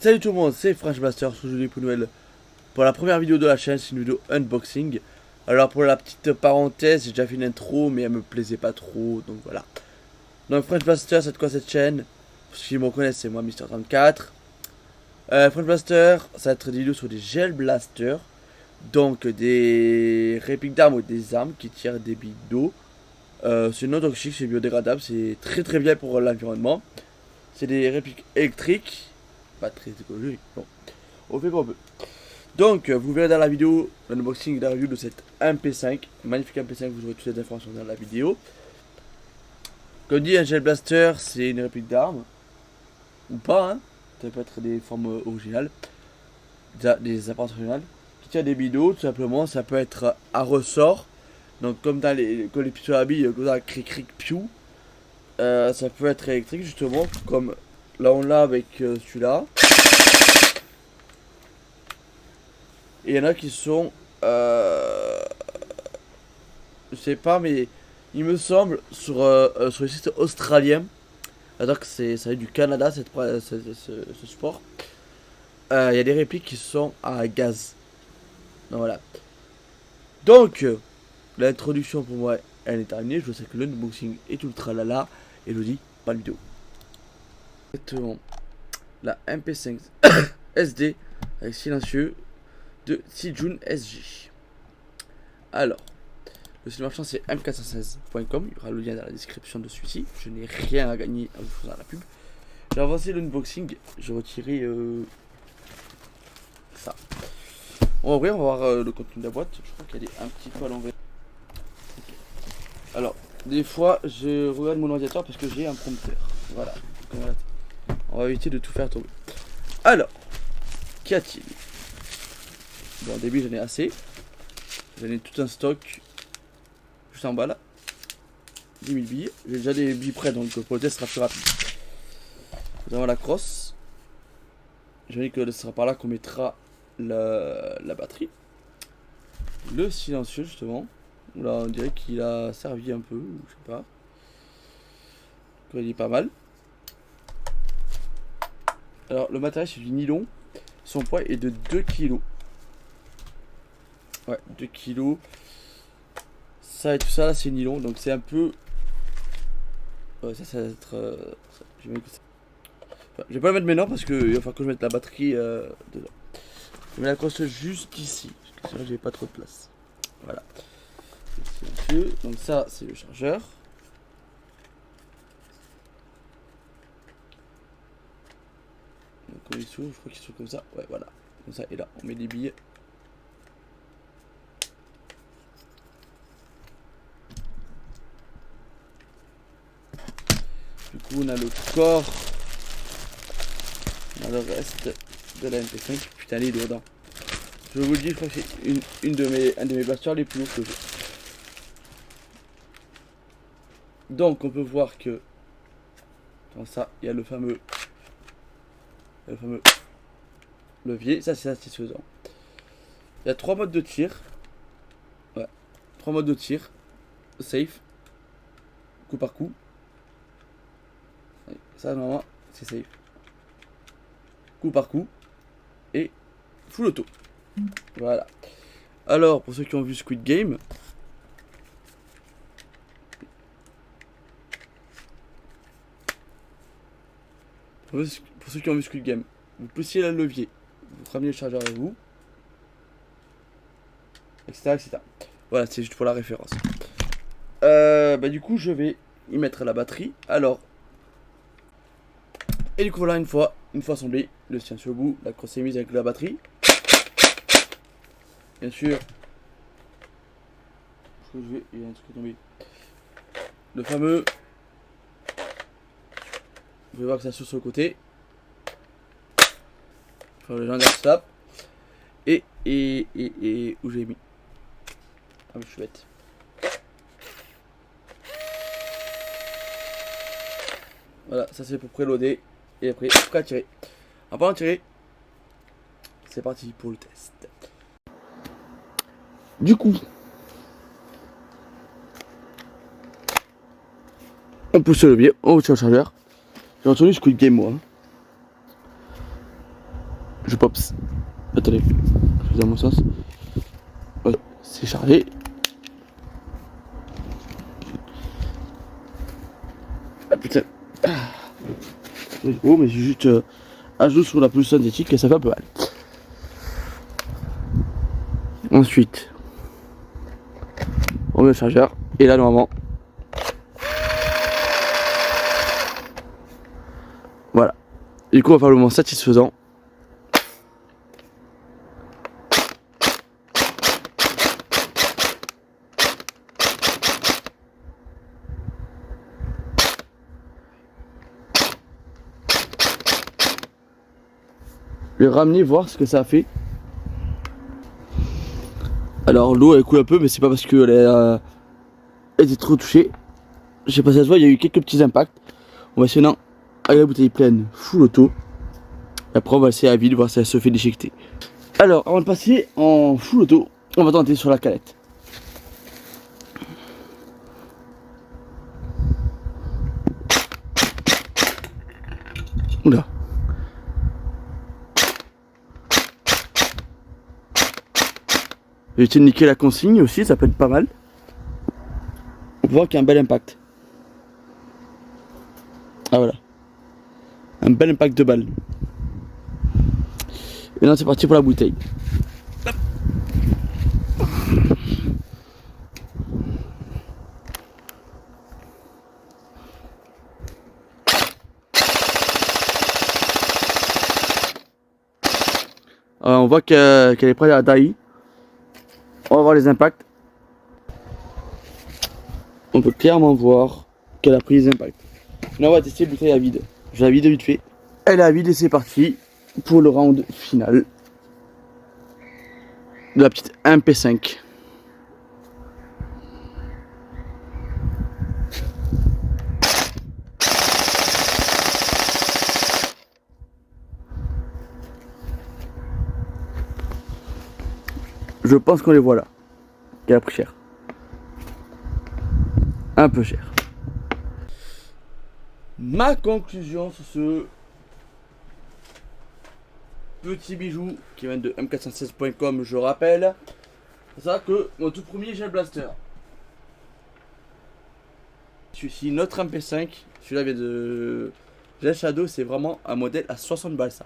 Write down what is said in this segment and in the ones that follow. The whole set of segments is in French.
Salut tout le monde, c'est French Blaster, aujourd'hui pour Noël. Pour la première vidéo de la chaîne, c'est une vidéo unboxing. Alors pour la petite parenthèse, j'ai déjà fait une intro, mais elle me plaisait pas trop, donc voilà. Donc French Blaster, c'est de quoi cette chaîne? Pour ceux qui me reconnaissent, c'est moi, Mister34. French Blaster, ça va être des vidéos sur des gel blasters. Donc des répliques d'armes ou des armes qui tirent des billes d'eau. C'est non toxique, c'est biodégradable, c'est très bien pour l'environnement. C'est des répliques électriques. Pas très écologique, bon. On fait comme on peut. Donc, vous verrez dans la vidéo l'unboxing et la review de cette MP5. Magnifique MP5, vous aurez toutes les informations dans la vidéo. Comme dit, un gel blaster, c'est une réplique d'arme. Ou pas, hein. Ça peut être des formes originales. Des apparences originales. Qui tient des bidots, tout simplement. Ça peut être à ressort. Donc, comme dans les pistolets à billes, comme ça, cric cric piou. Ça peut être électrique, justement. Comme là, on l'a avec celui-là. Et il y en a qui sont. Je sais pas, mais il me semble sur le site australien. Alors que ça vient du Canada, ce sport. Il y a des répliques qui sont à gaz. Donc voilà. Donc, l'introduction pour moi, elle est terminée. Je sais que l'unboxing est ultra lala. Et je vous dis, pas de vidéo. Exactement. La MP5 SD avec silencieux de Sijun SG. Alors, le site marchand c'est m416.com. Il y aura le lien dans la description de celui-ci. Je n'ai rien à gagner à vous faire la pub. J'ai avancé l'unboxing. J'ai retiré ça. On va ouvrir, on va voir le contenu de la boîte. Je crois qu'elle est un petit peu à l'envers. Okay. Alors, des fois, je regarde mon ordinateur parce que j'ai un prompteur. Voilà. On va éviter de tout faire tomber. Alors, qu'y a-t-il? Bon, au début, j'en ai assez. J'en ai tout un stock. Juste en bas là. 10 000 billes. J'ai déjà des billes prêts donc pour le test sera plus rapide. Nous avons la crosse. Je dis que ce sera par là qu'on mettra la batterie. Le silencieux justement. Là on dirait qu'il a servi un peu, je sais pas. Il est pas mal. Alors le matériel c'est du nylon. Son poids est de 2 kg. Ouais, 2 kg. Ça et tout ça là c'est nylon donc c'est un peu. Ouais, ça va être. Je vais pas le mettre maintenant parce qu'il va falloir que je mette la batterie dedans. Je mets la crosse juste ici. Parce que là j'ai pas trop de place. Voilà. Donc ça c'est le chargeur. Donc on il s'ouvre, je crois qu'il s'ouvre comme ça. Ouais voilà. Comme ça et là on met des billes. Du coup on a le corps. On a le reste de la MP5. Putain elle est lourde. Hein. Je vous le dis, je crois que c'est un de mes blasters les plus lourds que j'ai. Donc on peut voir que dans ça il y a le fameux levier, ça c'est satisfaisant. Il y a 3 modes de tir. Ouais, 3 modes de tir. Safe, coup par coup. Ça normalement c'est safe. Coup par coup. Et full auto. Voilà. Alors pour ceux qui ont vu Squid Game. Pour ceux qui ont vu Squid Game, vous poussiez le levier, vous ramenez le chargeur avec vous, etc. Voilà, c'est juste pour la référence. Du coup, je vais y mettre la batterie. Alors, et du coup, voilà, une fois assemblé, le silencieux au bout, la crosse est mise avec la batterie. Bien sûr, il y a un truc qui est tombé. Le fameux. Vous pouvez voir que ça s'ouvre sur le côté. Enfin, le légendaire slap. Et où j'ai mis. Ah, mais je suis bête. Voilà, ça c'est pour préloader. Et après, prêt à tirer. Après, on tirer. C'est parti pour le test. Du coup, on pousse le levier, on retire le chargeur. J'ai entendu Squid Game moi. Je pops. Attendez, je vais dans mon sens. Ouais, c'est chargé. Ah putain. Oh, mais j'ai juste un jour sur la pelouse synthétique et ça fait un peu mal. Ensuite, on met le chargeur. Et là, normalement, voilà. Du coup, on va faire le moment satisfaisant. Le ramener, voir ce que ça a fait. Alors, l'eau elle coule un peu, mais c'est pas parce qu'elle était trop touchée. Je sais pas si ça se voit, il y a eu quelques petits impacts. On va essayer maintenant avec la bouteille pleine, full auto. Et après, on va essayer à vide, voir si elle se fait déchiqueter. Alors, avant de passer en full auto, on va tenter sur la calette. Oula. J'ai essayé de niquer la consigne aussi, ça peut être pas mal. On peut voir qu'il y a un bel impact. Ah voilà. Un bel impact de balle. Et maintenant c'est parti pour la bouteille. Alors, on voit qu'elle est prête à tailler. On va voir les impacts. On peut clairement voir qu'elle a pris les impacts. Là on va tester la bouteille à vide. Je la vide vite fait. Elle est à vide et c'est parti pour le round final de la petite MP5. Je pense qu'on les voit là. Qu'elle a pris cher. Un peu cher. Ma conclusion sur ce petit bijou qui vient de m416.com, je rappelle, c'est ça que mon tout premier gel blaster. Celui-ci, notre MP5, celui-là vient de Gel Shadow, c'est vraiment un modèle à 60 balles ça.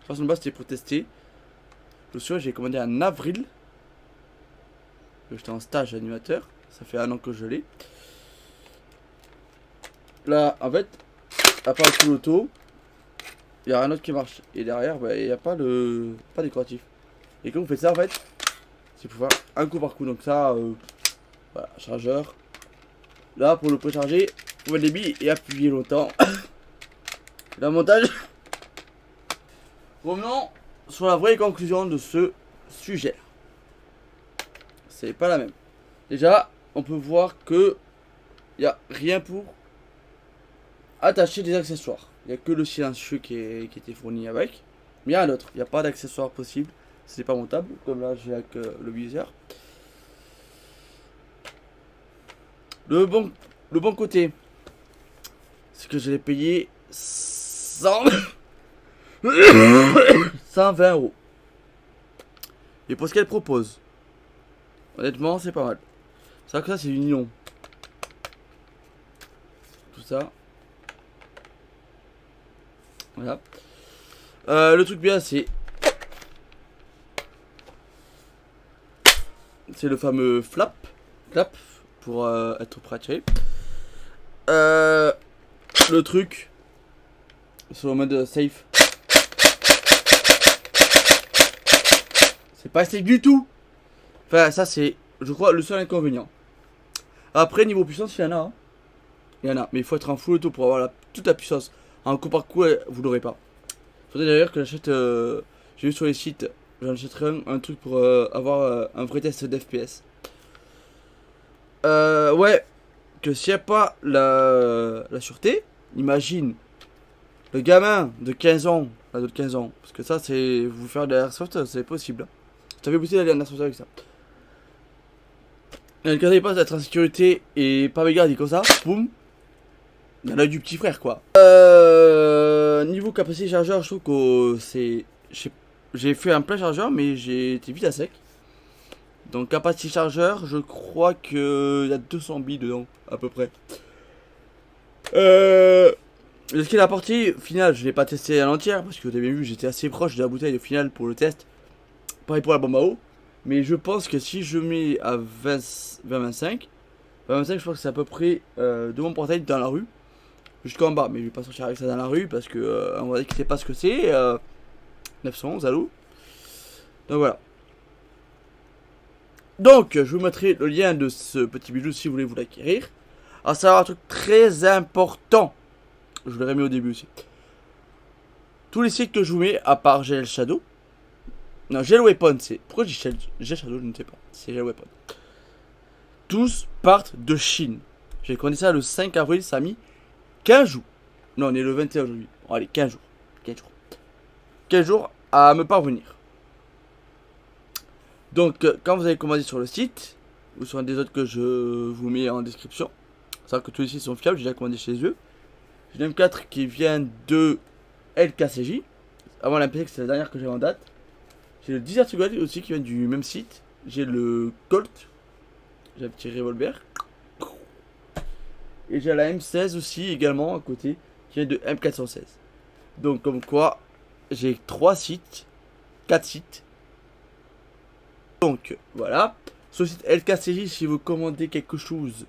60 balles c'était pour tester. Je me souviens, j'ai commandé en avril. J'étais en stage animateur, ça fait un an que je l'ai. Là, en fait, à part le full auto, il y a rien d'autre qui marche. Et derrière, bah, il n'y a pas le pas décoratif. Et quand vous faites ça, en fait, c'est pour faire un coup par coup. Donc ça, voilà, chargeur. Là, pour le précharger, vous mettez les billes et appuyer longtemps. Le montage. Revenons sur la vraie conclusion de ce sujet. C'est pas la même. Déjà, on peut voir que il n'y a rien pour attacher des accessoires. Il n'y a que le silencieux qui était fourni avec. Mais il y a un autre. Il n'y a pas d'accessoire possible. C'est pas montable. Comme là, j'ai avec le viseur. Le bon côté, c'est que je l'ai payé 120 euros. Et pour ce qu'elle propose, honnêtement, c'est pas mal. C'est vrai que ça, c'est du nylon. Tout ça. Voilà. Le truc bien, c'est le fameux flap pour être prêt à tirer. Le truc sur le mode safe, c'est pas safe du tout. Enfin, ça c'est, je crois, le seul inconvénient. Après, niveau puissance, il y en a. Hein. Il y en a, mais il faut être en full auto pour avoir toute la puissance. En coup par coup, vous l'aurez pas. Faudrait d'ailleurs que j'achète, j'ai vu sur les sites, j'en achèterai un truc pour avoir un vrai test d'FPS. Ouais, que s'il n'y a pas la sûreté, imagine le gamin de 15 ans, de 15 ans, parce que ça c'est, vous faire de l'airsoft, c'est possible. Ça fait possible d'aller en airsoft avec ça. Et le gars il passe d'être en sécurité et pas méga dit comme ça, boum, il y en a du petit frère quoi. Niveau capacité chargeur, je trouve que c'est j'ai fait un plein chargeur, mais j'ai été vite à sec. Donc capacité chargeur, je crois que il y a 200 billes dedans, à peu près. Ce qui est la partie finale, je l'ai pas testé à l'entière, parce que vous avez vu, j'étais assez proche de la bouteille de finale pour le test. Pareil pour la bombe à eau. Mais je pense que si je mets à 20-25, je pense que c'est à peu près de mon portail dans la rue. Jusqu'en bas, mais je vais pas sortir avec ça dans la rue parce que on va dire qu'il sait pas ce que c'est. 911, allô. Donc voilà. Donc je vous mettrai le lien de ce petit bijou si vous voulez vous l'acquérir. À savoir un truc très important. Je vous l'aurais mis au début aussi. Tous les sites que je vous mets, à part Gel Shadow. Non, Gel Weapon, c'est. Pourquoi je dis Gel Shadow, je ne sais pas. C'est Gel Weapon. Tous partent de Chine. J'ai commandé ça le 5 avril, ça a mis 15 jours. Non, on est le 21 aujourd'hui. Bon, allez, 15 jours. 15 jours. 15 jours à me parvenir. Donc, quand vous avez commandé sur le site, ou sur un des autres que je vous mets en description, c'est que tous les sites sont fiables, j'ai déjà commandé chez eux. J'ai une M4 qui vient de LKCJ. Avant la MP5, c'est la dernière que j'ai en date. J'ai le Desert Eagle aussi qui vient du même site. J'ai le Colt. J'ai un petit revolver. Et j'ai la M16 aussi également à côté qui vient de M416. Donc comme quoi, j'ai 3 sites. 4 sites. Donc voilà. Sur le site LKCJ, si vous commandez quelque chose,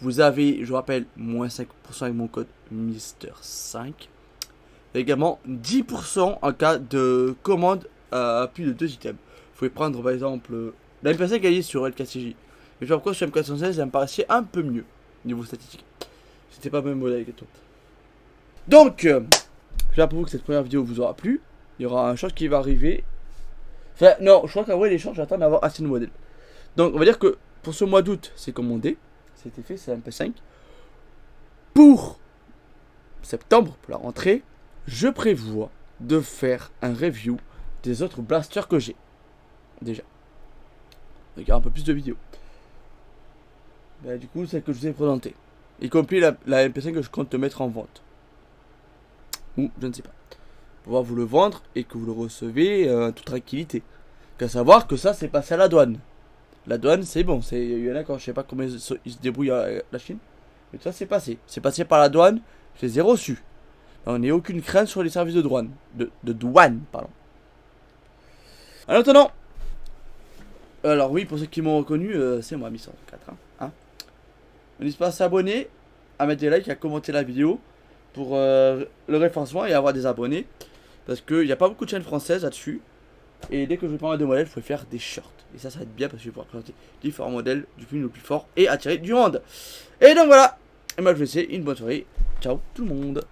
vous avez, je vous rappelle, moins 5% avec mon code Mister5. Et également 10% en cas de commande à plus de 2 items. Vous pouvez prendre par exemple la MP5 qui est sur LKCJ. Mais je sais pas pourquoi sur M416 ça me paraissait un peu mieux niveau statistique. C'était pas le même modèle que tout. Donc, j'espère pour vous que cette première vidéo vous aura plu. Il y aura un short qui va arriver. Enfin, non, je crois qu'en vrai, les shorts, j'attends d'avoir assez de modèles. Donc, on va dire que pour ce mois d'août, c'est commandé. C'était fait, c'est un MP5. Pour septembre, pour la rentrée, je prévois de faire un review des autres blasters que j'ai. Déjà. Donc, il y aura un peu plus de vidéos. Bah, du coup, celle que je vous ai présentée. Y compris la MP5 que je compte te mettre en vente. Ou, je ne sais pas. Pour pouvoir vous le vendre et que vous le recevez en toute tranquillité. Qu'à savoir que ça, c'est passé à la douane. La douane, c'est bon. Il y en a quand je sais pas comment ils se débrouillent à la Chine. Mais ça, c'est passé. C'est passé par la douane. Je les ai reçus. On n'a aucune crainte sur les services de douane. De douane, pardon. En attendant. Alors oui, pour ceux qui m'ont reconnu, c'est moi, Mister4. N'hésitez pas à s'abonner, à mettre des likes, à commenter la vidéo pour le référencement et avoir des abonnés. Parce qu'il n'y a pas beaucoup de chaînes françaises là-dessus. Et dès que je vais prendre de modèles, il faut faire des shorts. Et ça va être bien parce que je vais pouvoir présenter différents modèles du plus le plus fort et attirer du monde. Et donc voilà. Et moi je vous laisse une bonne soirée. Ciao tout le monde.